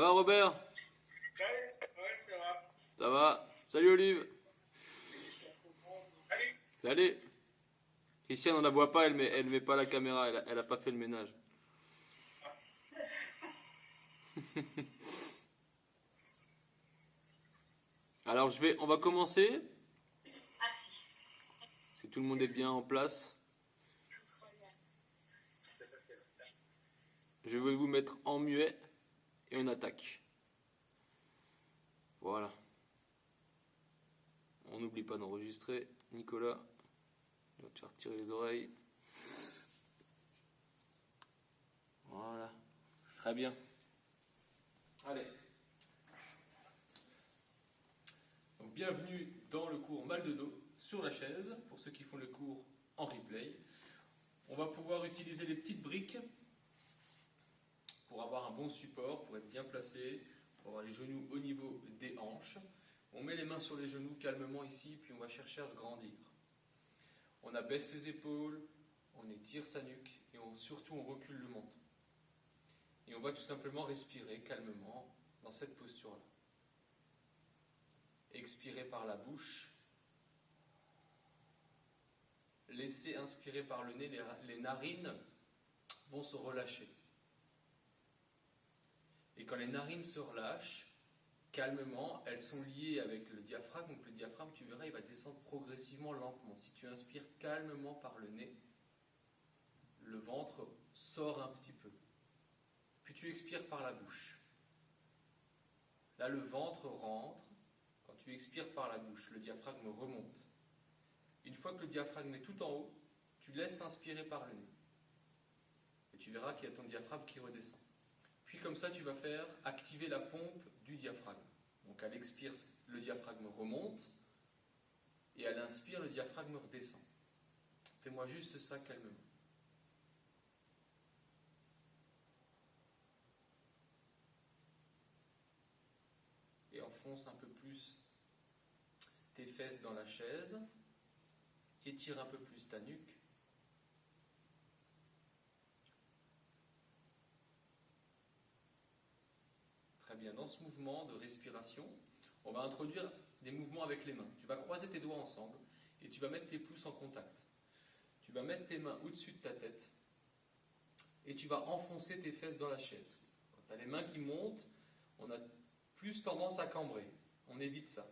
Ça va Robert? Salut, ouais, ça va. Ça va? Salut Olive. Allez, Salut. Christiane, on la voit pas, elle met pas la caméra, elle a pas fait le ménage. Alors on va commencer. Si tout le monde est bien en place, je vais vous mettre en muet et on attaque. Voilà. On n'oublie pas d'enregistrer. Nicolas, il va te faire tirer les oreilles. Voilà. Très bien. Allez. Donc, bienvenue dans le cours mal de dos sur la chaise, pour ceux qui font le cours en replay. On va pouvoir utiliser les petites briques pour avoir un bon support, pour être bien placé, pour avoir les genoux au niveau des hanches. On met les mains sur les genoux calmement ici, puis on va chercher à se grandir. On abaisse ses épaules, on étire sa nuque et surtout on recule le menton. Et on va tout simplement respirer calmement dans cette posture-là. Expirez par la bouche. Laissez inspirer par le nez, les narines vont se relâcher. Et quand les narines se relâchent, calmement, elles sont liées avec le diaphragme. Donc le diaphragme, tu verras, il va descendre progressivement, lentement. Si tu inspires calmement par le nez, le ventre sort un petit peu. Puis tu expires par la bouche. Là, le ventre rentre. Quand tu expires par la bouche, le diaphragme remonte. Une fois que le diaphragme est tout en haut, tu laisses inspirer par le nez. Et tu verras qu'il y a ton diaphragme qui redescend. Puis comme ça, tu vas faire activer la pompe du diaphragme. Donc à l'expire, le diaphragme remonte. Et à l'inspire, le diaphragme redescend. Fais-moi juste ça calmement. Et enfonce un peu plus tes fesses dans la chaise. Étire un peu plus ta nuque. Très bien, dans ce mouvement de respiration, on va introduire des mouvements avec les mains. Tu vas croiser tes doigts ensemble et tu vas mettre tes pouces en contact. Tu vas mettre tes mains au-dessus de ta tête et tu vas enfoncer tes fesses dans la chaise. Quand tu as les mains qui montent, on a plus tendance à cambrer. On évite ça.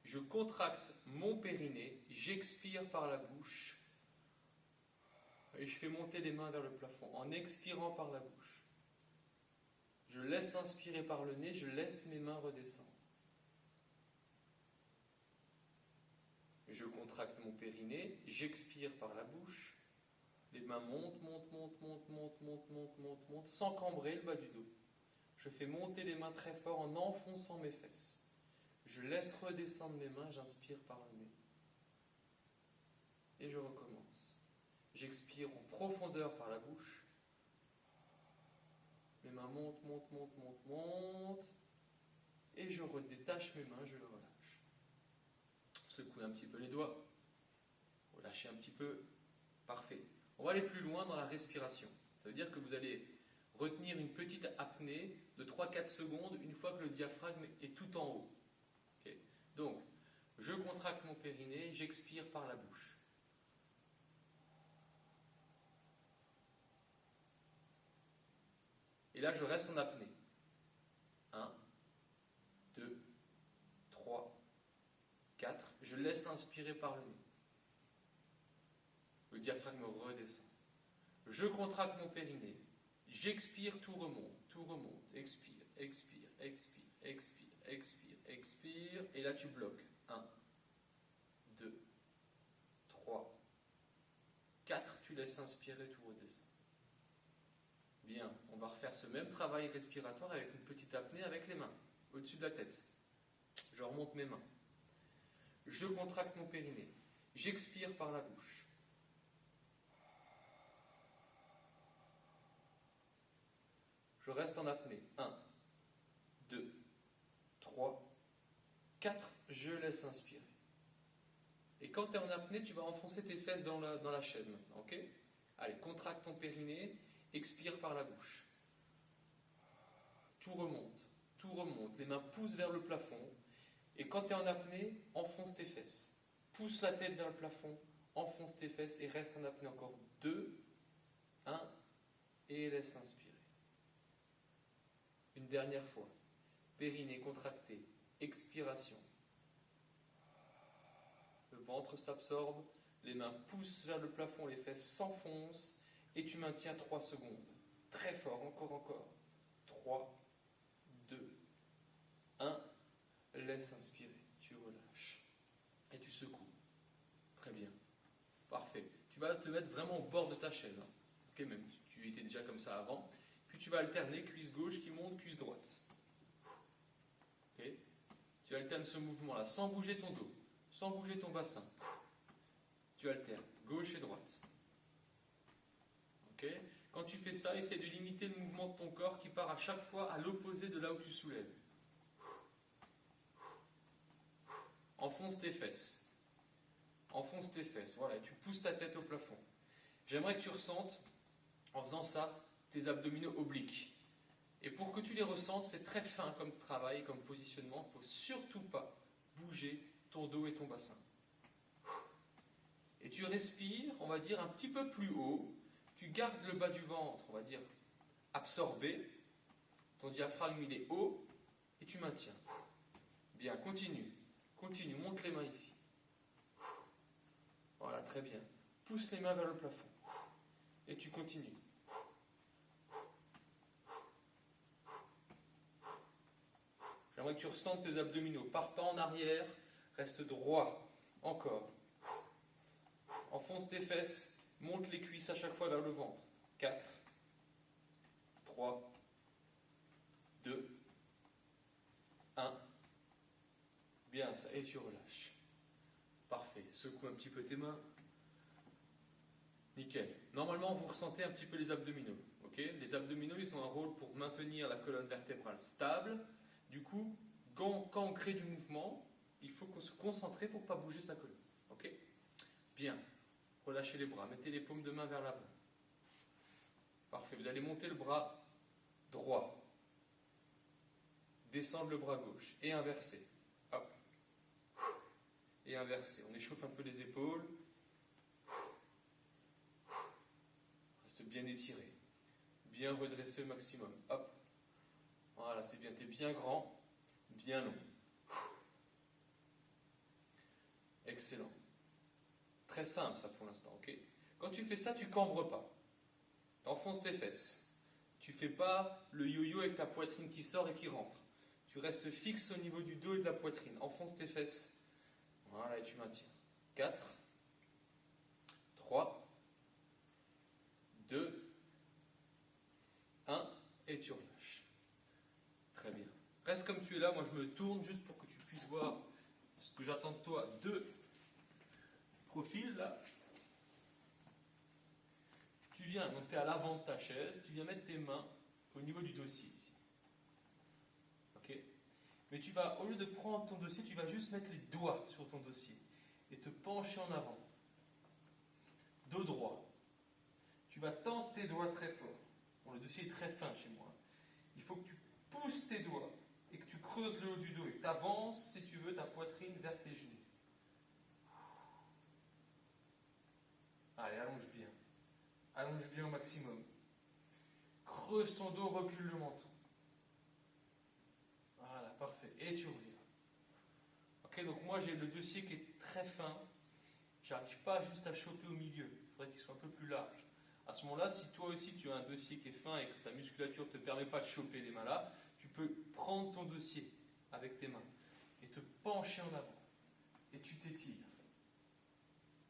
Je contracte mon périnée, j'expire par la bouche et je fais monter les mains vers le plafond en expirant par la bouche. Je laisse inspirer par le nez, je laisse mes mains redescendre. Je contracte mon périnée, j'expire par la bouche. Les mains montent, montent, sans cambrer le bas du dos. Je fais monter les mains très fort en enfonçant mes fesses. Je laisse redescendre mes mains, j'inspire par le nez. Et je recommence. J'expire en profondeur par la bouche. Mes mains montent. Et je redétache mes mains, je les relâche. Secouez un petit peu les doigts. Relâchez un petit peu. Parfait. On va aller plus loin dans la respiration. Ça veut dire que vous allez retenir une petite apnée de 3-4 secondes une fois que le diaphragme est tout en haut. Okay. Donc, je contracte mon périnée, j'expire par la bouche. Et là, je reste en apnée. 1, 2, 3, 4. Je laisse inspirer par le nez. Le diaphragme redescend. Je contracte mon périnée. J'expire, tout remonte. Expire. Et là, tu bloques. 1, 2, 3, 4. Tu laisses inspirer, tout redescend. Bien, on va refaire ce même travail respiratoire avec une petite apnée avec les mains, au-dessus de la tête. Je remonte mes mains. Je contracte mon périnée. J'expire par la bouche. Je reste en apnée. 1, 2, 3, 4. Je laisse inspirer. Et quand tu es en apnée, tu vas enfoncer tes fesses dans la chaise maintenant. Ok ? Allez, contracte ton périnée. Expire par la bouche. tout remonte. Les mains poussent vers le plafond. Et quand tu es en apnée, enfonce tes fesses. Pousse la tête vers le plafond, enfonce tes fesses et reste en apnée encore 2, 1, et laisse inspirer. Une dernière fois. Périnée contracté, expiration. Le ventre s'absorbe, les mains poussent vers le plafond, les fesses s'enfoncent et tu maintiens 3 secondes. Très fort, encore. 3, 2, 1. Laisse inspirer, tu relâches et tu secoues. Très bien, parfait. Tu vas te mettre vraiment au bord de ta chaise. Ok, même tu étais déjà comme ça avant. Puis tu vas alterner cuisse gauche qui monte, cuisse droite. Ok, tu alternes ce mouvement-là sans bouger ton dos, sans bouger ton bassin. Tu alternes gauche et droite. Ok, quand tu fais ça, essaie de limiter le mouvement de ton corps qui part à chaque fois à l'opposé de là où tu soulèves. Enfonce tes fesses. Voilà, tu pousses ta tête au plafond. J'aimerais que tu ressentes, en faisant ça, tes abdominaux obliques. Et pour que tu les ressentes, c'est très fin comme travail, comme positionnement. Il ne faut surtout pas bouger ton dos et ton bassin. Et tu respires, on va dire, un petit peu plus haut. Tu gardes le bas du ventre, on va dire, absorbé. Ton diaphragme, il est haut. Et tu maintiens. Bien, continue, monte les mains ici. Voilà, très bien. Pousse les mains vers le plafond. Et tu continues. J'aimerais que tu ressentes tes abdominaux. Pars pas en arrière, reste droit. Encore. Enfonce tes fesses, monte les cuisses à chaque fois vers le ventre. 4, 3, 2, 1. Bien ça, et tu relâches. Parfait. Secoue un petit peu tes mains. Nickel. Normalement, vous ressentez un petit peu les abdominaux. Okay, les abdominaux, ils ont un rôle pour maintenir la colonne vertébrale stable. Du coup, quand on crée du mouvement, il faut se concentrer pour ne pas bouger sa colonne. Okay, bien. Relâchez les bras. Mettez les paumes de main vers l'avant. Parfait. Vous allez monter le bras droit. Descendre le bras gauche. Et inverser. Hop. Et inverser. On échauffe un peu les épaules. Reste bien étiré. Bien redressé au maximum. Hop. Voilà, c'est bien. T'es bien grand, bien long. Excellent. Très simple ça pour l'instant, ok? Quand tu fais ça, tu cambres pas. Tu enfonces tes fesses. Tu fais pas le yo-yo avec ta poitrine qui sort et qui rentre. Tu restes fixe au niveau du dos et de la poitrine. Enfonce tes fesses. Voilà, et tu maintiens. 4, 3, 2, 1, et tu relâches. Très bien. Reste comme tu es là, moi je me tourne juste pour que tu puisses voir ce que j'attends de toi. 2 profils là. Tu viens, donc tu es à l'avant de ta chaise, tu viens mettre tes mains au niveau du dossier ici. Ok? Mais tu vas, au lieu de prendre ton dossier, tu vas juste mettre les doigts sur ton dossier et te pencher en avant. Dos droit. Tu vas tendre tes doigts très fort. Bon, le dossier est très fin chez moi. Il faut que tu pousses tes doigts et que tu creuses le haut du dos et que tu avances, si tu veux, ta poitrine vers tes genoux. Allez, allonge bien. Allonge bien au maximum. Creuse ton dos, recule le menton. Voilà, parfait. Et tu reviens. Ok, donc moi j'ai le dossier qui est très fin. J'arrive pas juste à choper au milieu. Il faudrait qu'il soit un peu plus large. À ce moment-là, si toi aussi tu as un dossier qui est fin et que ta musculature ne te permet pas de choper les mains là, tu peux prendre ton dossier avec tes mains et te pencher en avant. Et tu t'étires.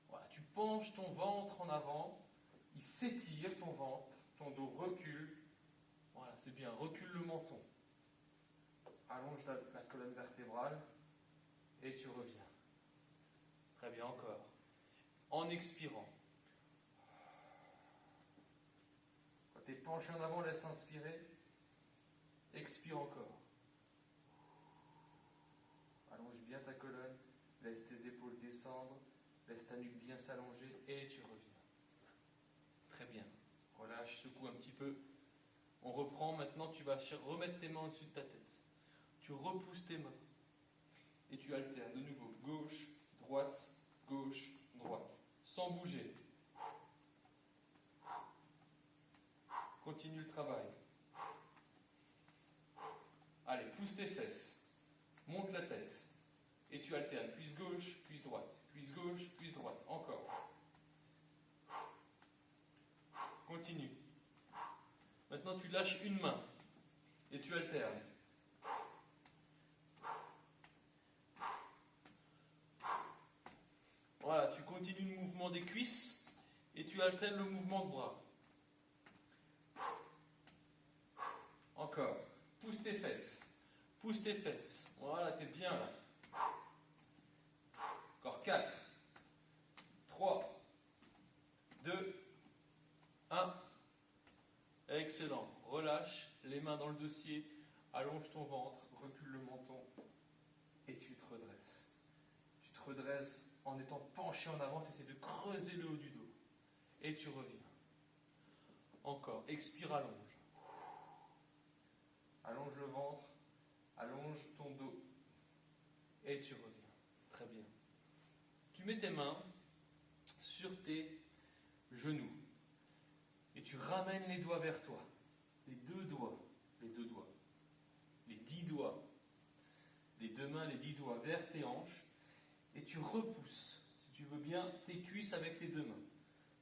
Voilà, tu penches ton ventre en avant, il s'étire ton ventre, ton dos recule. Voilà, c'est bien, recule le menton. Allonge la colonne vertébrale et tu reviens. Très bien, encore. En expirant. Quand tu es penché en avant, laisse inspirer. Expire encore. Allonge bien ta colonne, laisse tes épaules descendre, laisse ta nuque bien s'allonger et tu reviens. Très bien. Relâche, secoue un petit peu. On reprend, maintenant tu vas remettre tes mains au-dessus de ta tête. Tu repousses tes mains. Et tu alternes de nouveau. Gauche, droite, gauche, droite. Sans bouger. Continue le travail. Allez, pousse tes fesses. Monte la tête. Et tu alternes. Cuisse gauche, cuisse droite. Cuisse gauche, cuisse droite. Encore. Continue. Maintenant, tu lâches une main. Et tu alternes. Voilà, tu continues le mouvement des cuisses. Et tu alternes le mouvement de bras. Encore. Pousse tes fesses. Pousse tes fesses. Voilà, t'es bien là. Encore 4, 3, 2, 1. Excellent. Relâche les mains dans le dossier. Allonge ton ventre. Recule le menton. Et tu te redresses. Tu te redresses en étant penché en avant. Tu essaies de creuser le haut du dos. Et tu reviens. Encore. Expire, allonge. Allonge le ventre. Allonge ton dos. Et tu reviens. Très bien. Tu mets tes mains sur tes genoux. Et tu ramènes les doigts vers toi. Les deux doigts. Les 10 doigts. Les deux mains, les 10 doigts vers tes hanches. Et tu repousses, si tu veux bien, tes cuisses avec tes deux mains.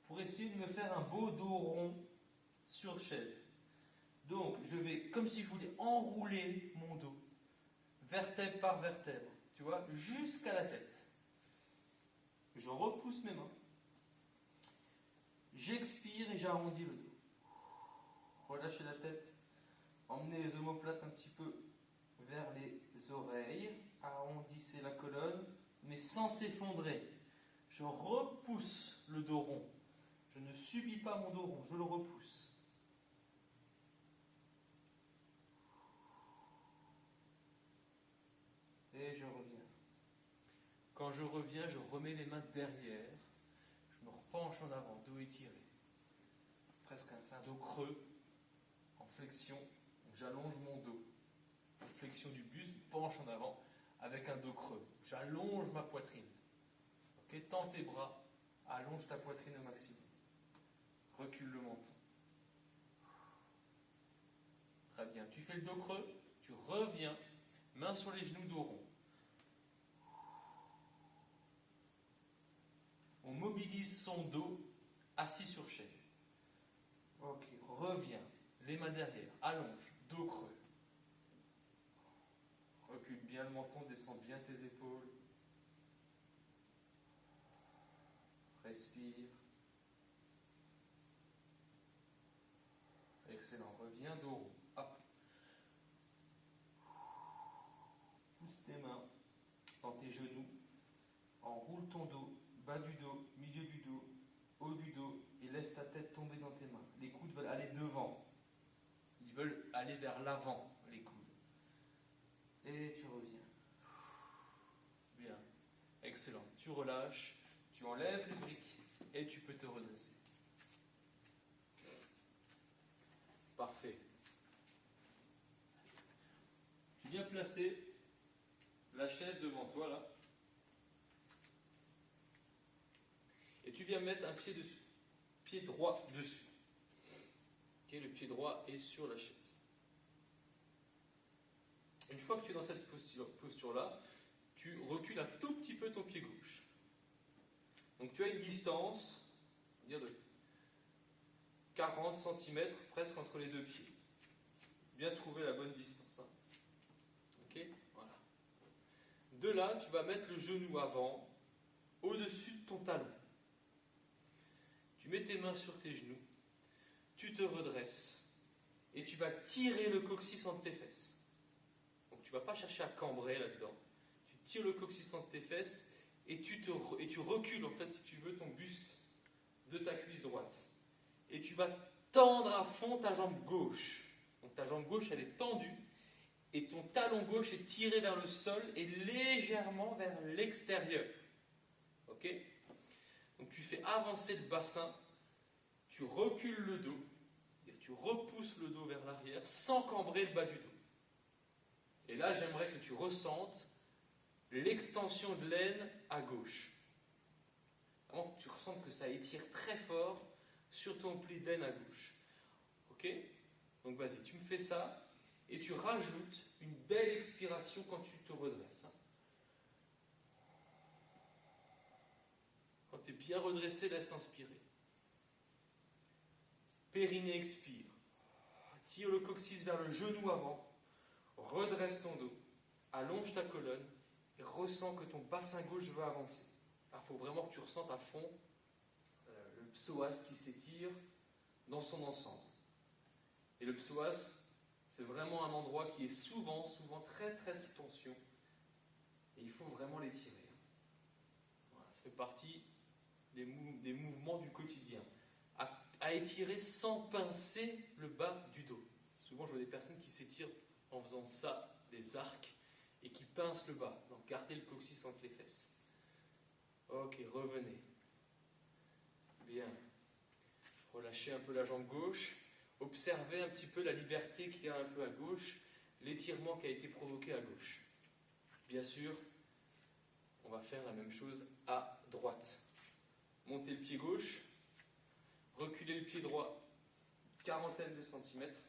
Pour essayer de me faire un beau dos rond sur chaise. Donc, je vais, comme si je voulais enrouler mon dos. Vertèbre par vertèbre. Tu vois, jusqu'à la tête. Je repousse mes mains. J'expire et j'arrondis le dos. Relâchez la tête. Emmenez les omoplates un petit peu vers les oreilles. Arrondissez la colonne, mais sans s'effondrer. Je repousse le dos rond. Je ne subis pas mon dos rond, je le repousse. Et je reviens. Quand je reviens, je remets les mains derrière. Je me repenche en avant, dos étiré. Presque un dos creux, en flexion. Donc j'allonge mon dos. En flexion du buste, je me penche en avant avec un dos creux. J'allonge ma poitrine. Okay, tends tes bras, allonge ta poitrine au maximum. Recule le menton. Très bien. Tu fais le dos creux, tu reviens, main sur les genoux, dos rond. On mobilise son dos assis sur chaise. Ok, reviens, les mains derrière, allonge, dos creux. Recule bien le menton, descends bien tes épaules. Respire. Excellent, reviens, dos rond. Hop. Pousse tes mains dans tes genoux. Enroule ton dos. Bas du dos, milieu du dos, haut du dos, et laisse ta tête tomber dans tes mains. Les coudes veulent aller devant. Ils veulent aller vers l'avant, les coudes. Et tu reviens. Bien. Excellent. Tu relâches, tu enlèves les briques, et tu peux te redresser. Parfait. Tu viens placer la chaise devant toi, là. Et tu viens mettre un pied dessus, pied droit dessus. Okay, le pied droit est sur la chaise. Une fois que tu es dans cette posture-là, tu recules un tout petit peu ton pied gauche. Donc tu as une distance, on va dire de 40 cm presque entre les deux pieds. Bien trouver la bonne distance. Hein. Ok, voilà. De là, tu vas mettre le genou avant, au-dessus de ton talon. Tu mets tes mains sur tes genoux, tu te redresses et tu vas tirer le coccyx entre tes fesses. Donc tu ne vas pas chercher à cambrer là-dedans. Tu tires le coccyx entre tes fesses et tu recules en fait si tu veux ton buste de ta cuisse droite. Et tu vas tendre à fond ta jambe gauche. Donc ta jambe gauche elle est tendue et ton talon gauche est tiré vers le sol et légèrement vers l'extérieur. Ok ? Donc tu fais avancer le bassin, tu recules le dos, tu tu repousses le dos vers l'arrière sans cambrer le bas du dos. Et là, j'aimerais que tu ressentes l'extension de l'aine à gauche. Vraiment que tu ressentes que ça étire très fort sur ton pli d'aine à gauche. Ok? Donc vas-y, tu me fais ça et tu rajoutes une belle expiration quand tu te redresses. Quand tu es bien redressé, laisse inspirer. Périnée expire. Tire le coccyx vers le genou avant. Redresse ton dos. Allonge ta colonne et ressens que ton bassin gauche va avancer. Il faut vraiment que tu ressentes à fond le psoas qui s'étire dans son ensemble. Et le psoas, c'est vraiment un endroit qui est souvent très très sous tension. Et il faut vraiment l'étirer. Voilà, ça fait partie des mouvements du quotidien. À étirer sans pincer le bas du dos. Souvent, je vois des personnes qui s'étirent en faisant ça, des arcs, et qui pincent le bas. Donc, gardez le coccyx entre les fesses. Ok, revenez. Bien. Relâchez un peu la jambe gauche. Observez un petit peu la liberté qu'il y a un peu à gauche, l'étirement qui a été provoqué à gauche. Bien sûr, on va faire la même chose à droite. Montez le pied gauche, reculez le pied droit, quarantaine de centimètres.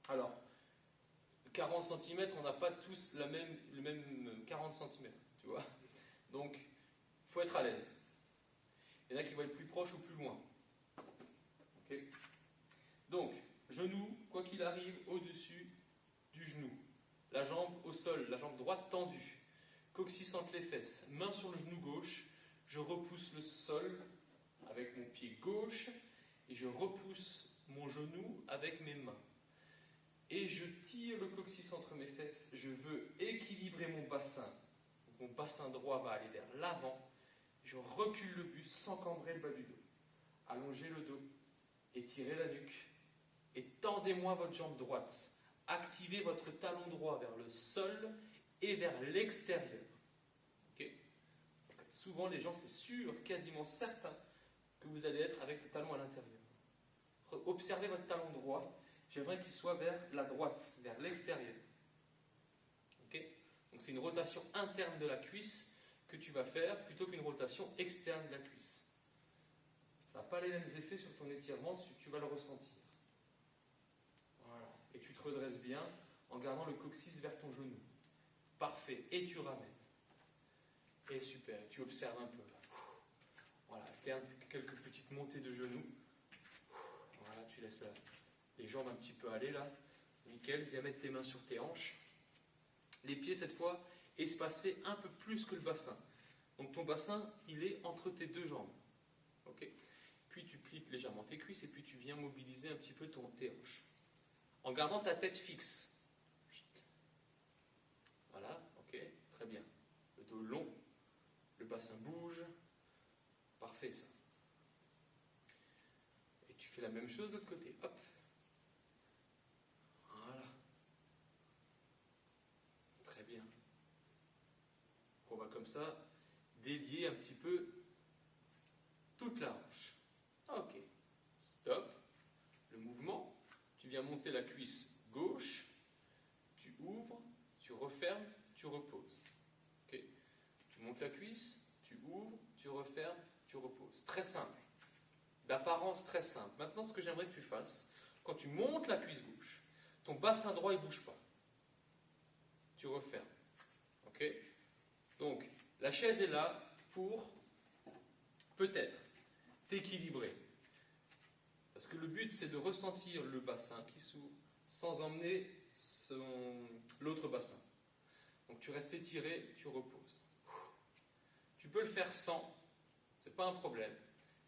Alors, 40 cm, on n'a pas tous le même 40 cm, tu vois. Donc, il faut être à l'aise. Il y en a qui vont être plus proches ou plus loin. Okay. Donc, genou, quoi qu'il arrive, au-dessus du genou. La jambe au sol, la jambe droite tendue. Coccyx entre les fesses, main sur le genou gauche. Je repousse le sol avec mon pied gauche et je repousse mon genou avec mes mains. Et je tire le coccyx entre mes fesses. Je veux équilibrer mon bassin. Donc, mon bassin droit va aller vers l'avant. Je recule le buste sans cambrer le bas du dos. Allongez le dos. Étirez la nuque. Et tendez-moi votre jambe droite. Activez votre talon droit vers le sol et vers l'extérieur. Okay. Souvent, les gens, c'est sûr, quasiment certain, que vous allez être avec le talon à l'intérieur. Observez votre talon droit. J'aimerais qu'il soit vers la droite, vers l'extérieur. Okay. Donc c'est une rotation interne de la cuisse que tu vas faire plutôt qu'une rotation externe de la cuisse. Ça n'a pas les mêmes effets sur ton étirement, tu vas le ressentir. Voilà. Et tu te redresses bien en gardant le coccyx vers ton genou. Parfait. Et tu ramènes. Et super. Tu observes un peu. Voilà. Alterne quelques petites montées de genoux. Voilà. Tu laisses les jambes un petit peu aller là. Nickel. Viens mettre tes mains sur tes hanches. Les pieds, cette fois, espacés un peu plus que le bassin. Donc ton bassin, il est entre tes deux jambes. Ok. Puis tu plies légèrement tes cuisses et puis tu viens mobiliser un petit peu tes hanches. En gardant ta tête fixe. Voilà, ok, très bien. Le dos long, le bassin bouge. Parfait ça. Et tu fais la même chose de l'autre côté. Hop. Voilà. Très bien. On va comme ça délier un petit peu toute la hanche. Ok. Stop. Le mouvement. Tu viens monter la cuisse gauche. Tu ouvres. Tu refermes. Tu reposes. Ok. Tu montes la cuisse. Tu ouvres. Tu refermes. Tu reposes. Très simple. D'apparence très simple. Maintenant, ce que j'aimerais que tu fasses, quand tu montes la cuisse gauche, ton bassin droit ne bouge pas. Tu refermes. Ok. Donc, la chaise est là pour peut-être t'équilibrer. Parce que le but, c'est de ressentir le bassin qui s'ouvre sans emmener l'autre bassin. Donc tu restes étiré, tu reposes. Tu peux le faire sans, c'est pas un problème.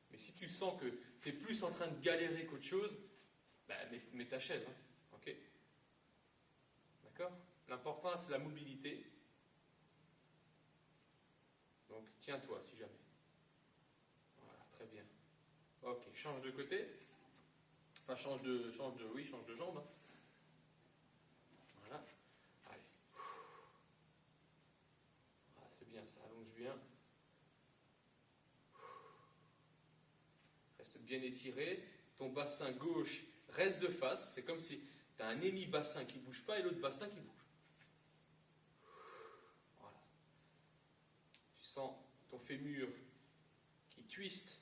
Mais si tu sens que tu es plus en train de galérer qu'autre chose, mets ta chaise. Hein. Ok. D'accord. L'important, c'est la mobilité. Donc tiens-toi si jamais. Voilà, très bien. Ok, change de côté. Enfin, change de jambe. Hein. Voilà. Allez. Voilà, c'est bien, ça allonge bien. Reste bien étiré. ton bassin gauche reste de face. C'est comme si tu as un hémi-bassin qui ne bouge pas et l'autre bassin qui bouge. Voilà. Tu sens ton fémur qui twiste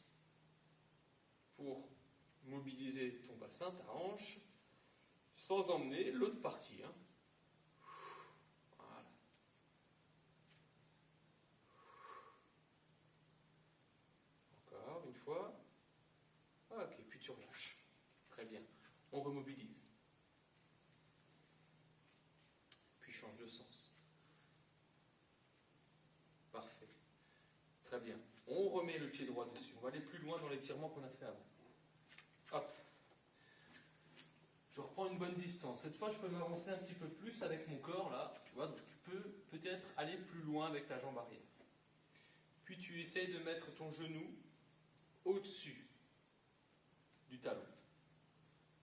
pour mobiliser ton bassin, ta hanche, sans emmener l'autre partie. Hein. Voilà. Encore une fois. Ok, puis tu relâches. Très bien. On remobilise. Puis change de sens. Parfait. Très bien. On remet le pied droit dessus. On va aller plus loin dans l'étirement qu'on a fait avant. Hop. Je reprends une bonne distance. Cette fois, je peux m'avancer un petit peu plus avec mon corps, là. Tu vois, donc tu peux peut-être aller plus loin avec ta jambe arrière. Puis tu essayes de mettre ton genou au-dessus du talon.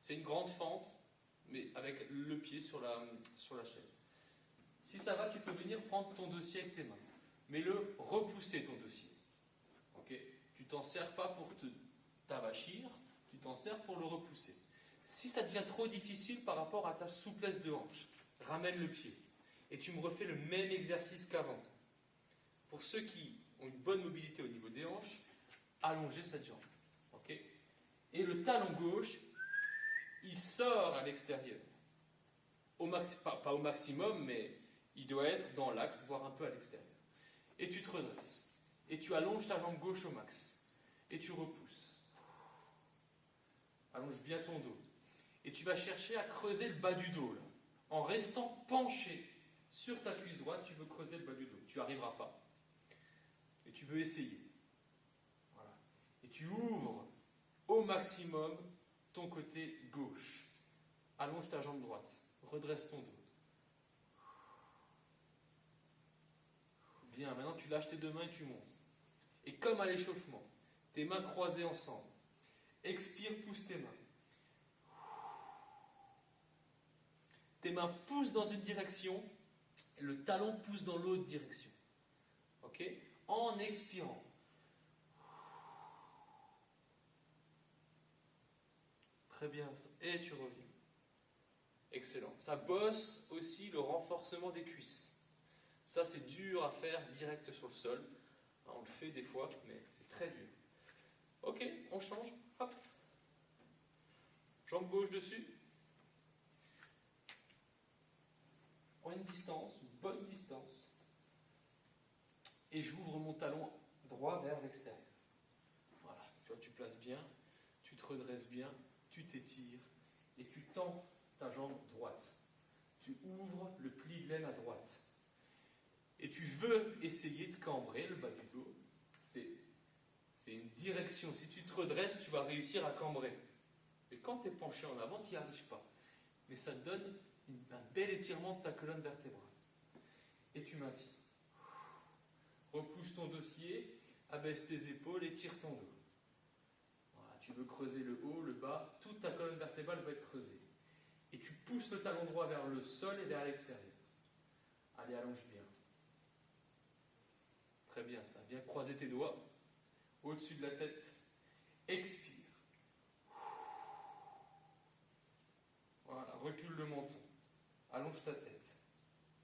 C'est une grande fente, mais avec le pied sur la chaise. Si ça va, tu peux venir prendre ton dossier avec tes mains. Mais repousser ton dossier. Okay. Tu t'en sers pas pour t'avachir, tu t'en sers pour le repousser. Si ça devient trop difficile par rapport à ta souplesse de hanche, ramène le pied. Et tu me refais le même exercice qu'avant. Pour ceux qui ont une bonne mobilité au niveau des hanches, allongez cette jambe. Okay. Et le talon gauche, il sort à l'extérieur. Pas au maximum, mais il doit être dans l'axe, voire un peu à l'extérieur. Et tu te redresses. Et tu allonges ta jambe gauche au max. Et tu repousses. Allonge bien ton dos. Et tu vas chercher à creuser le bas du dos. Là. En restant penché sur ta cuisse droite, tu veux creuser le bas du dos. Tu n'y arriveras pas. Et tu veux essayer. Voilà. Et tu ouvres au maximum ton côté gauche. Allonge ta jambe droite. Redresse ton dos. Bien, maintenant tu lâches tes deux mains et tu montes. Et comme à l'échauffement, tes mains croisées ensemble. Expire, pousse tes mains. Tes mains poussent dans une direction, et le talon pousse dans l'autre direction. Ok ? En expirant. Très bien. Et tu reviens. Excellent. Ça bosse aussi le renforcement des cuisses. Ça, c'est dur à faire direct sur le sol. On le fait des fois, mais c'est très dur. Ok, on change. Hop. Jambe gauche dessus. En une distance, une bonne distance. Et j'ouvre mon talon droit vers l'extérieur. Voilà. Tu vois, tu places bien, tu te redresses bien, tu t'étires et tu tends ta jambe droite. Tu ouvres le pli de laine à droite. Et tu veux essayer de cambrer le bas du dos. C'est une direction. Si tu te redresses, tu vas réussir à cambrer. Mais quand tu es penché en avant, tu n'y arrives pas. Mais ça te donne un bel étirement de ta colonne vertébrale. Et tu maintiens. Repousse ton dossier, abaisse tes épaules, étire ton dos. Voilà, tu veux creuser le haut, le bas, toute ta colonne vertébrale va être creusée. Et tu pousses le talon droit vers le sol et vers l'extérieur. Allez, allonge bien. Très bien ça. Viens croiser tes doigts au-dessus de la tête. Expire. Voilà, recule le menton. Allonge ta tête.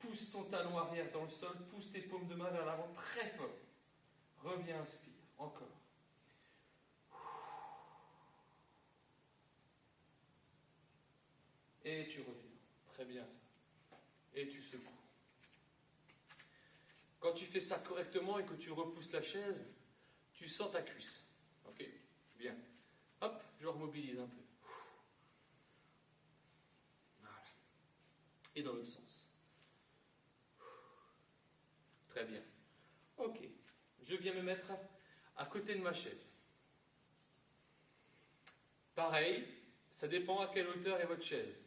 Pousse ton talon arrière dans le sol. Pousse tes paumes de main vers l'avant très fort. Reviens, inspire. Encore. Et tu reviens. Très bien ça. Et tu secoues. Quand tu fais ça correctement et que tu repousses la chaise, tu sens ta cuisse. Ok ? Bien. Hop, je remobilise un peu. Voilà. Et dans l'autre sens. Très bien. Ok. Je viens me mettre à côté de ma chaise. Pareil, ça dépend à quelle hauteur est votre chaise.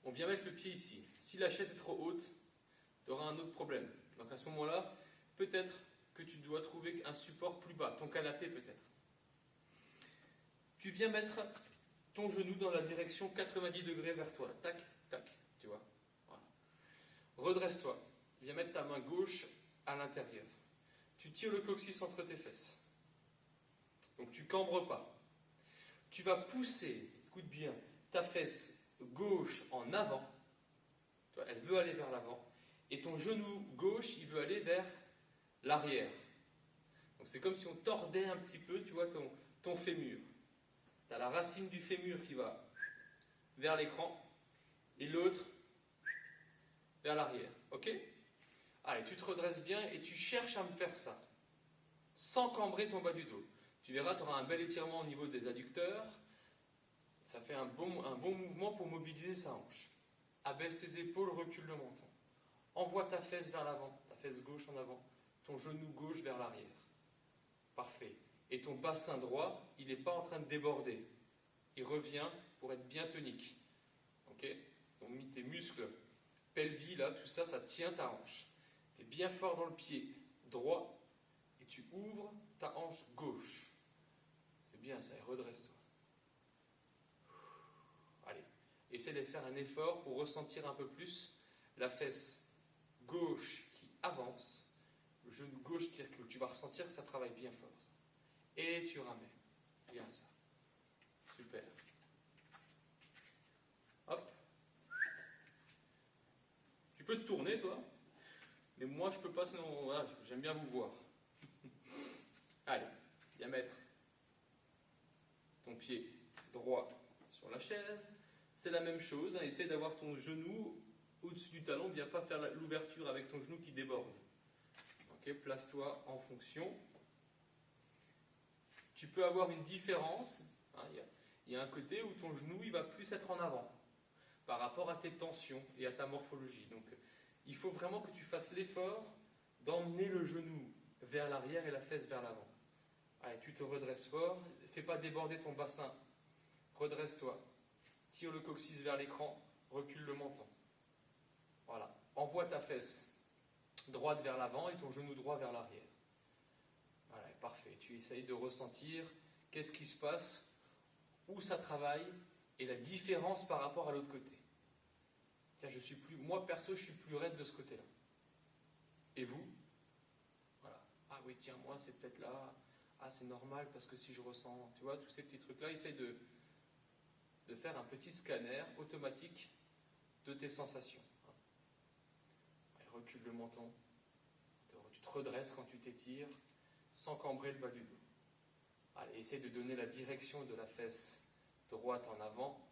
On vient mettre le pied ici. Si la chaise est trop haute, tu auras un autre problème. Donc à ce moment-là, peut-être que tu dois trouver un support plus bas, ton canapé peut-être. Tu viens mettre ton genou dans la direction 90 degrés vers toi. Tac, tac, tu vois. Voilà. Redresse-toi. Viens mettre ta main gauche à l'intérieur. Tu tires le coccyx entre tes fesses. Donc tu cambres pas. Tu vas pousser, écoute bien, ta fesse gauche en avant. Elle veut aller vers l'avant. Et ton genou gauche, il veut aller vers l'arrière. Donc c'est comme si on tordait un petit peu, tu vois, ton fémur. Tu as la racine du fémur qui va vers l'écran et l'autre vers l'arrière. Ok? Allez, tu te redresses bien et tu cherches à me faire ça, sans cambrer ton bas du dos. Tu verras, tu auras un bel étirement au niveau des adducteurs. Ça fait un bon mouvement pour mobiliser sa hanche. Abaisse tes épaules, recule le menton. Envoie ta fesse vers l'avant, ta fesse gauche en avant, ton genou gauche vers l'arrière. Parfait. Et ton bassin droit, il n'est pas en train de déborder. Il revient pour être bien tonique. Ok? Donc tes muscles pelvis, là, tout ça, ça tient ta hanche. Tu es bien fort dans le pied droit et tu ouvres ta hanche gauche. C'est bien ça, et redresse-toi. Allez, essaie de faire un effort pour ressentir un peu plus la fesse gauche qui avance, le genou gauche qui recule. Tu vas ressentir que ça travaille bien fort. Ça. Et tu ramènes. Bien ça. Super. Hop. Tu peux te tourner, toi. Mais moi, je peux pas, sinon, voilà, j'aime bien vous voir. Allez, viens mettre ton pied droit sur la chaise. C'est la même chose, hein, essaie d'avoir ton genou au-dessus du talon, bien pas faire l'ouverture avec ton genou qui déborde. Ok, place-toi en fonction. Tu peux avoir une différence. Hein, il y a un côté où ton genou il va plus être en avant par rapport à tes tensions et à ta morphologie. Donc, il faut vraiment que tu fasses l'effort d'emmener le genou vers l'arrière et la fesse vers l'avant. Allez, tu te redresses fort. Fais pas déborder ton bassin. Redresse-toi. Tire le coccyx vers l'écran. Recule le menton. Voilà. Envoie ta fesse droite vers l'avant et ton genou droit vers l'arrière. Voilà, parfait. Tu essayes de ressentir qu'est-ce qui se passe, où ça travaille et la différence par rapport à l'autre côté. Tiens, moi perso, je suis plus raide de ce côté-là. Et vous? Voilà. Ah oui, tiens, moi c'est peut-être là. Ah, c'est normal parce que si je ressens, tu vois, tous ces petits trucs-là, essaye de faire un petit scanner automatique de tes sensations. Allez, recule le menton. Tu te redresses quand tu t'étires, sans cambrer le bas du dos. Allez, essaye de donner la direction de la fesse droite en avant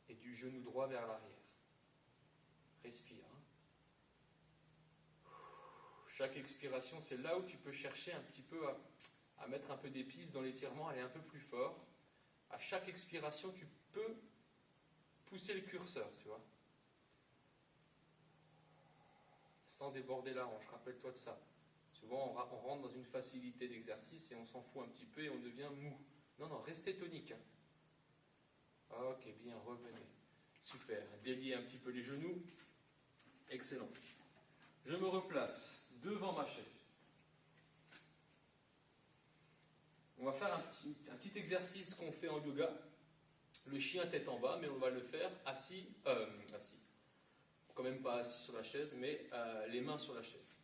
et du genou droit vers l'arrière. Respire. Chaque expiration, c'est là où tu peux chercher un petit peu à mettre un peu d'épices dans l'étirement, aller un peu plus fort. À chaque expiration, tu peux pousser le curseur, tu vois. Sans déborder la hanche, rappelle-toi de ça. Souvent, on rentre dans une facilité d'exercice et on s'en fout un petit peu et on devient mou. Non, restez tonique. Ok, bien, revenez. Super. Déliez un petit peu les genoux. Excellent. Je me replace devant ma chaise. On va faire un petit exercice qu'on fait en yoga. Le chien tête en bas, mais on va le faire assis. Quand même pas assis sur la chaise, mais les mains sur la chaise.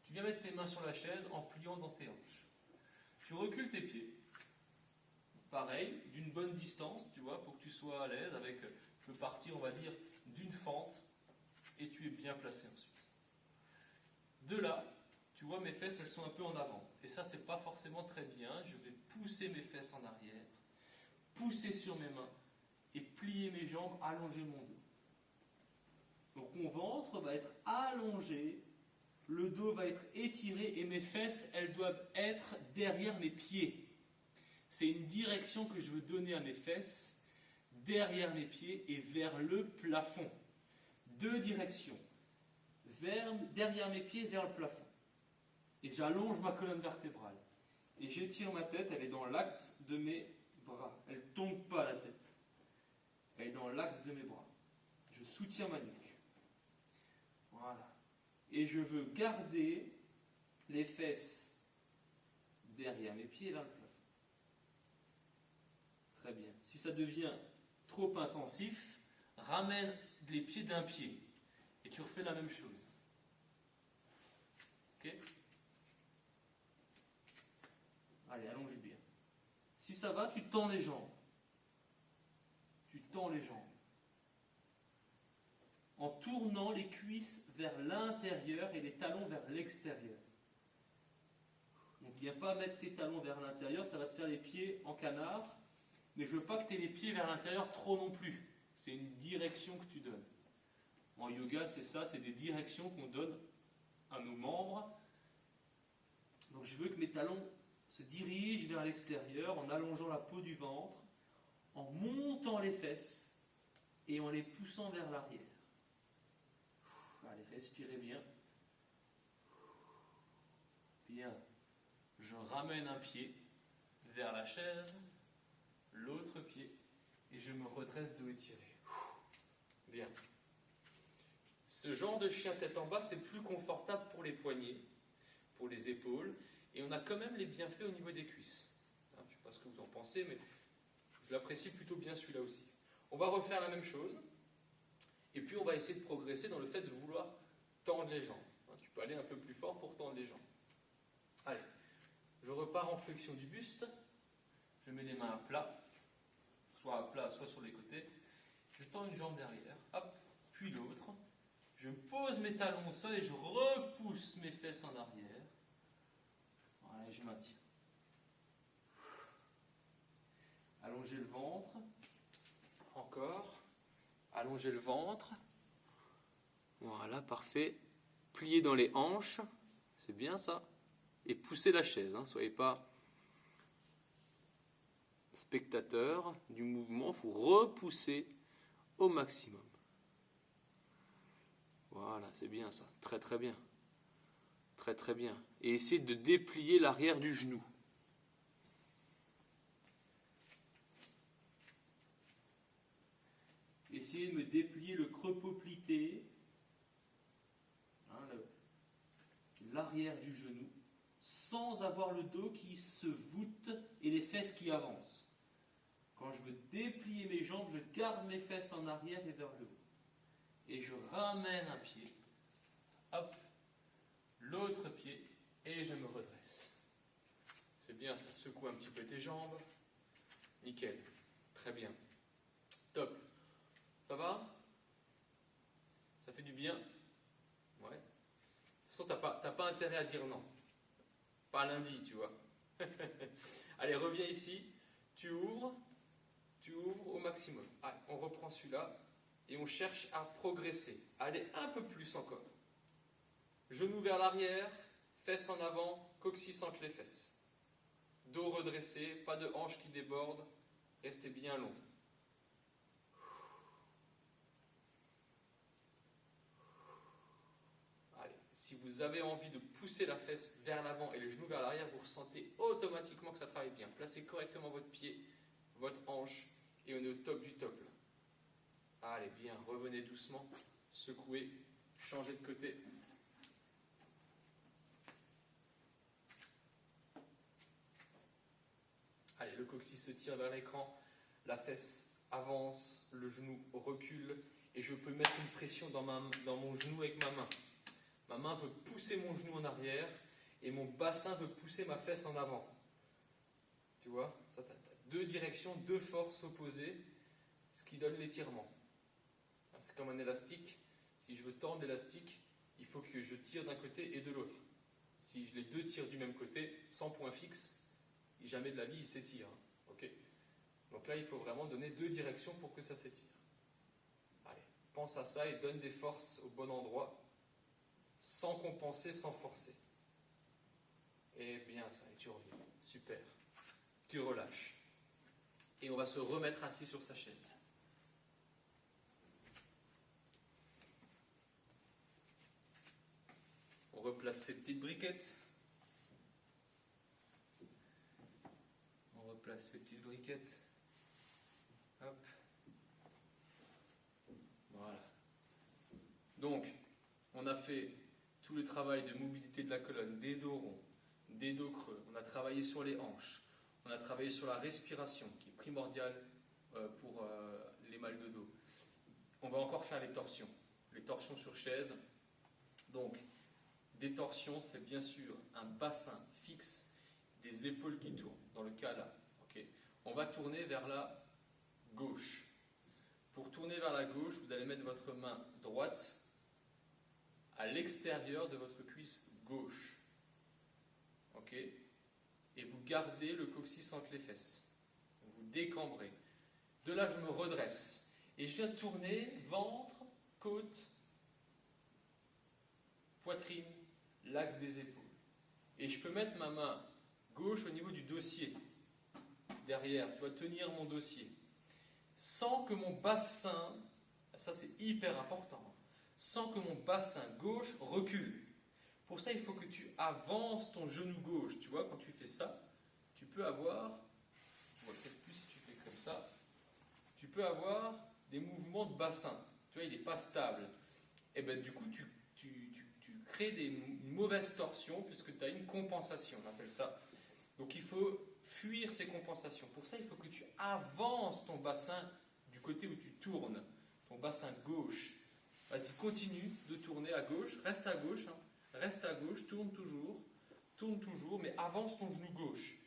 Tu viens mettre tes mains sur la chaise en pliant dans tes hanches. Tu recules tes pieds. Pareil, d'une bonne distance, tu vois, pour que tu sois à l'aise avec, tu peux partir, on va dire, d'une fente, et tu es bien placé ensuite. De là, tu vois, mes fesses, elles sont un peu en avant. Et ça, c'est pas forcément très bien. Je vais pousser mes fesses en arrière, pousser sur mes mains, et plier mes jambes, allonger mon dos. Donc mon ventre va être allongé, le dos va être étiré, et mes fesses, elles doivent être derrière mes pieds. C'est une direction que je veux donner à mes fesses, derrière mes pieds et vers le plafond. Deux directions. Derrière mes pieds, vers le plafond. Et j'allonge ma colonne vertébrale. Et j'étire ma tête, elle est dans l'axe de mes bras. Elle ne tombe pas la tête. Elle est dans l'axe de mes bras. Je soutiens ma nuque. Voilà. Et je veux garder les fesses derrière mes pieds vers le plafond. Très bien. Si ça devient trop intensif, ramène les pieds d'un pied. Et tu refais la même chose. Ok? Allez, allonge bien. Si ça va, tu tends les jambes. Tu tends les jambes. En tournant les cuisses vers l'intérieur et les talons vers l'extérieur. Donc viens pas mettre tes talons vers l'intérieur, ça va te faire les pieds en canard. Mais je veux pas que tu aies les pieds vers l'intérieur trop non plus. C'est une direction que tu donnes. En yoga, c'est ça, c'est des directions qu'on donne à nos membres. Donc je veux que mes talons se dirigent vers l'extérieur en allongeant la peau du ventre, en montant les fesses et en les poussant vers l'arrière. Allez, respirez bien. Bien. Je ramène un pied vers la chaise, l'autre pied, et je me redresse dos étiré. Bien. Ce genre de chien tête en bas, c'est plus confortable pour les poignets, pour les épaules, et on a quand même les bienfaits au niveau des cuisses. Je ne sais pas ce que vous en pensez, mais je l'apprécie plutôt bien celui-là aussi. On va refaire la même chose, et puis on va essayer de progresser dans le fait de vouloir tendre les jambes. Tu peux aller un peu plus fort pour tendre les jambes. Allez, je repars en flexion du buste, je mets les mains à plat, soit sur les côtés, je tends une jambe derrière, hop, puis l'autre, je pose mes talons au sol et je repousse mes fesses en arrière. Voilà, et je maintiens. Allongez le ventre, encore, allongez le ventre, voilà, parfait, pliez dans les hanches, c'est bien ça, et poussez la chaise, soyez pas spectateur du mouvement, il faut repousser au maximum. Voilà, c'est bien ça, très très bien. Très très bien. Et essayez de déplier l'arrière du genou. Essayez de me déplier le creux poplité. C'est l'arrière du genou, sans avoir le dos qui se voûte et les fesses qui avancent. Quand je veux déplier mes jambes, je garde mes fesses en arrière et vers le haut. Et je ramène un pied, hop, l'autre pied, et je me redresse. C'est bien, ça secoue un petit peu tes jambes. Nickel, très bien. Top. Ça va? Ça fait du bien? Ouais. De toute façon, t'as pas intérêt à dire non. Pas lundi, tu vois. Allez, reviens ici. Tu ouvres au maximum. Allez, on reprend celui-là. Et on cherche à progresser, à aller un peu plus encore. Genoux vers l'arrière, fesses en avant, coccyx entre les fesses. Dos redressé, pas de hanches qui débordent, restez bien long. Allez, si vous avez envie de pousser la fesse vers l'avant et le genou vers l'arrière, vous ressentez automatiquement que ça travaille bien. Placez correctement votre pied, votre hanche, et on est au top du top là. Allez, bien, revenez doucement, secouez, changez de côté. Allez, le coccyx se tire vers l'écran, la fesse avance, le genou recule, et je peux mettre une pression dans mon genou avec ma main. Ma main veut pousser mon genou en arrière, et mon bassin veut pousser ma fesse en avant. Tu vois, ça, t'as deux directions, deux forces opposées, ce qui donne l'étirement. C'est comme un élastique. Si je veux tendre l'élastique, il faut que je tire d'un côté et de l'autre. Si les deux tirent du même côté, sans point fixe, jamais de la vie il s'étire. Okay. Donc là, il faut vraiment donner deux directions pour que ça s'étire. Allez, pense à ça et donne des forces au bon endroit, sans compenser, sans forcer. Et bien ça, et tu reviens. Super. Tu relâches. Et on va se remettre assis sur sa chaise. On replace ces petites briquettes. On replace ces petites briquettes. Hop. Voilà. Donc, on a fait tout le travail de mobilité de la colonne, des dos ronds, des dos creux. On a travaillé sur les hanches. On a travaillé sur la respiration, qui est primordiale pour les mal de dos. On va encore faire les torsions sur chaise. Donc, des torsions, c'est bien sûr un bassin fixe, des épaules qui tournent, dans le cas là. Ok. On va tourner vers la gauche. Pour tourner vers la gauche, vous allez mettre votre main droite à l'extérieur de votre cuisse gauche. Ok. Et vous gardez le coccyx entre les fesses. Vous décambrez. De là, je me redresse. Et je viens tourner ventre, côte, poitrine, l'axe des épaules. Et je peux mettre ma main gauche au niveau du dossier. Derrière, tu vas tenir mon dossier. Sans que mon bassin, ça c'est hyper important, sans que mon bassin gauche recule. Pour ça, il faut que tu avances ton genou gauche. Tu vois, quand tu fais ça, tu peux avoir, tu vois peut-être plus si tu fais comme ça, tu peux avoir des mouvements de bassin. Tu vois, il n'est pas stable. Et bien du coup, tu crées une mauvaise torsion puisque tu as une compensation, on appelle ça. Donc il faut fuir ces compensations. Pour ça, il faut que tu avances ton bassin du côté où tu tournes, ton bassin gauche. Vas-y, continue de tourner à gauche, reste à gauche, reste à gauche, tourne toujours, mais avance ton genou gauche.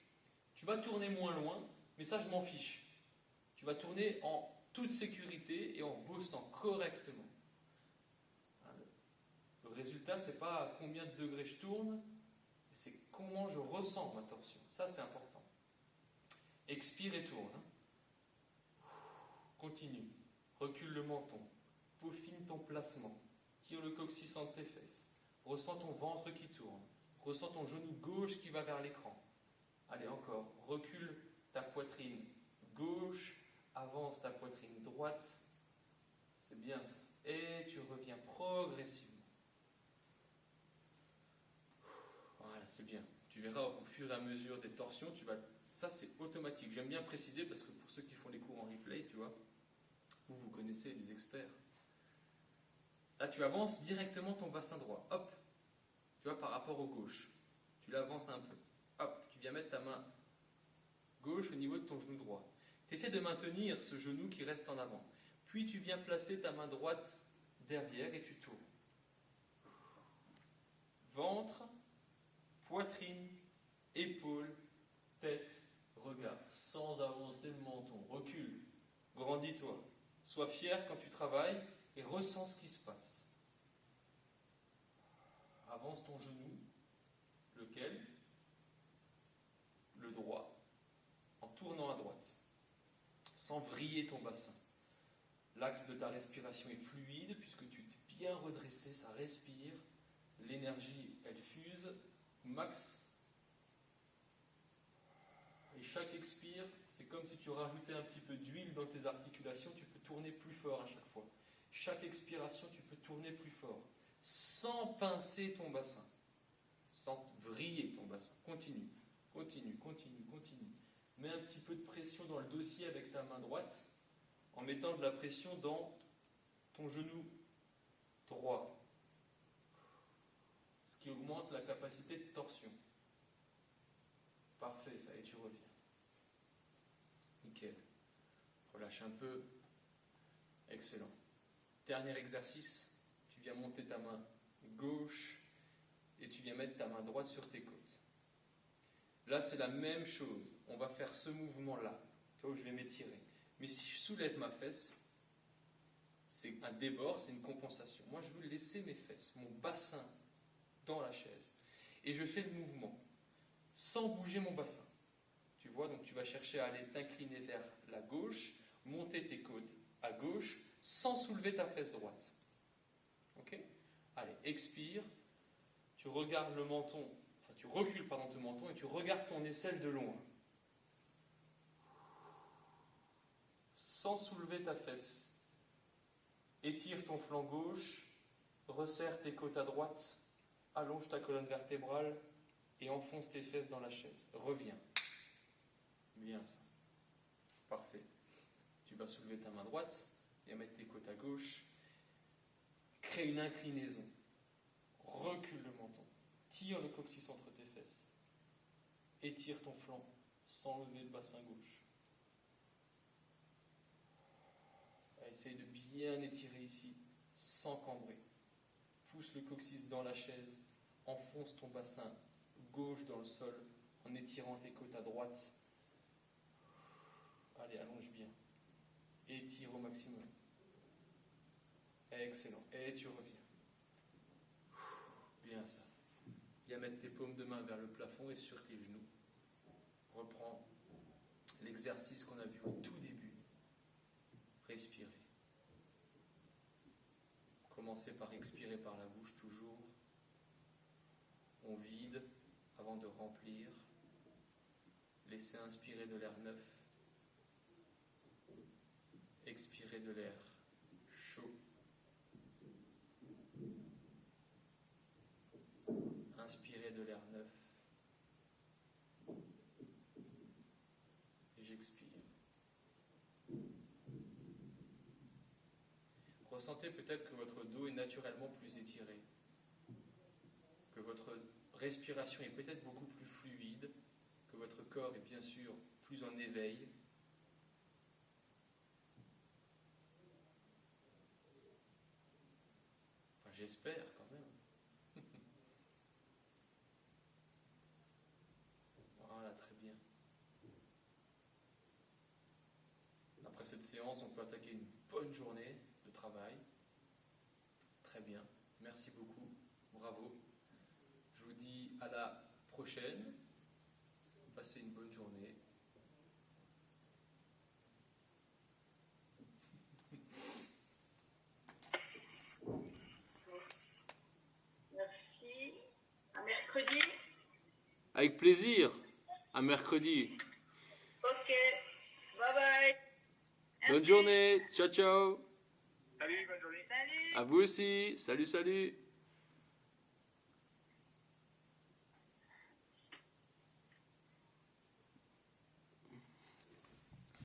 Tu vas tourner moins loin, mais ça je m'en fiche. Tu vas tourner en toute sécurité et en bossant correctement. Le résultat, c'est pas à combien de degrés je tourne, c'est comment je ressens ma torsion. Ça, c'est important. Expire et tourne. Continue. Recule le menton. Peaufine ton placement. Tire le coccyx entre tes fesses. Ressens ton ventre qui tourne. Ressens ton genou gauche qui va vers l'écran. Allez, encore. Recule ta poitrine gauche. Avance ta poitrine droite. C'est bien ça. Et tu reviens progressivement. Voilà, c'est bien. Tu verras au fur et à mesure des torsions, ça c'est automatique. J'aime bien préciser parce que pour ceux qui font les cours en replay, tu vois, vous connaissez les experts. Là, tu avances directement ton bassin droit. Hop, tu vois, par rapport au gauche. Tu l'avances un peu. Hop, tu viens mettre ta main gauche au niveau de ton genou droit. Tu essaies de maintenir ce genou qui reste en avant. Puis tu viens placer ta main droite derrière et tu tournes. Ventre, poitrine, épaule, tête, regard, sans avancer le menton. Recule, grandis-toi. Sois fier quand tu travailles et ressens ce qui se passe. Avance ton genou, lequel? Le droit, en tournant à droite, sans vriller ton bassin. L'axe de ta respiration est fluide puisque tu t'es bien redressé, ça respire. L'énergie, elle fuse, max. Et chaque expire, c'est comme si tu rajoutais un petit peu d'huile dans tes articulations, tu peux tourner plus fort à chaque fois. Chaque expiration, tu peux tourner plus fort, sans pincer ton bassin, sans vriller ton bassin. Continue. Mets un petit peu de pression dans le dossier avec ta main droite, en mettant de la pression dans ton genou droit, ce qui augmente la capacité de torsion. Parfait, ça y est, tu reviens. Nickel. Relâche un peu. Excellent. Dernier exercice, tu viens monter ta main gauche et tu viens mettre ta main droite sur tes côtes. Là, c'est la même chose. On va faire ce mouvement-là. Tu vois où je vais m'étirer. Mais si je soulève ma fesse, c'est un débord, c'est une compensation. Moi, je veux laisser mes fesses, mon bassin dans la chaise. Et je fais le mouvement sans bouger mon bassin. Tu vois, donc tu vas chercher à aller t'incliner vers la gauche, monter tes côtes à gauche, sans soulever ta fesse droite. Ok? Allez, expire. Tu regardes le menton, tu recules ton menton et tu regardes ton aisselle de loin. Sans soulever ta fesse. Étire ton flanc gauche, resserre tes côtes à droite, allonge ta colonne vertébrale et enfonce tes fesses dans la chaise. Reviens. Bien ça. Parfait. Tu vas soulever ta main droite et mettre tes côtes à gauche. Crée une inclinaison. Recule le menton. Tire le coccyx entre tes fesses. Étire ton flanc sans lever le bassin gauche. Essaye de bien étirer ici, sans cambrer. Pousse le coccyx dans la chaise. Enfonce ton bassin gauche dans le sol en étirant tes côtes à droite. Allez, allonge bien. Étire au maximum. Excellent. Et tu reviens. Bien ça. Bien mettre tes paumes de main vers le plafond et sur tes genoux. Reprends l'exercice qu'on a vu au tout début. Respirer. Commencez par expirer par la bouche toujours. On vide avant de remplir. Laissez inspirer de l'air neuf. Expirer de l'air chaud. Inspirez de l'air neuf. Et j'expire. Ressentez peut-être que votre dos est naturellement plus étiré, que votre respiration est peut-être beaucoup plus fluide, que votre corps est bien sûr plus en éveil. Enfin, j'espère quand même. Voilà, très bien. Après cette séance, on peut attaquer une bonne journée de travail. Très bien. Merci beaucoup. Bravo. Je vous dis à la prochaine. Passez une bonne journée. Merci. À mercredi. Avec plaisir. À mercredi. Ok. Bye bye. Bonne Merci. journée. Ciao, ciao. Salut, bonne journée. Salut. À vous aussi. Salut, salut.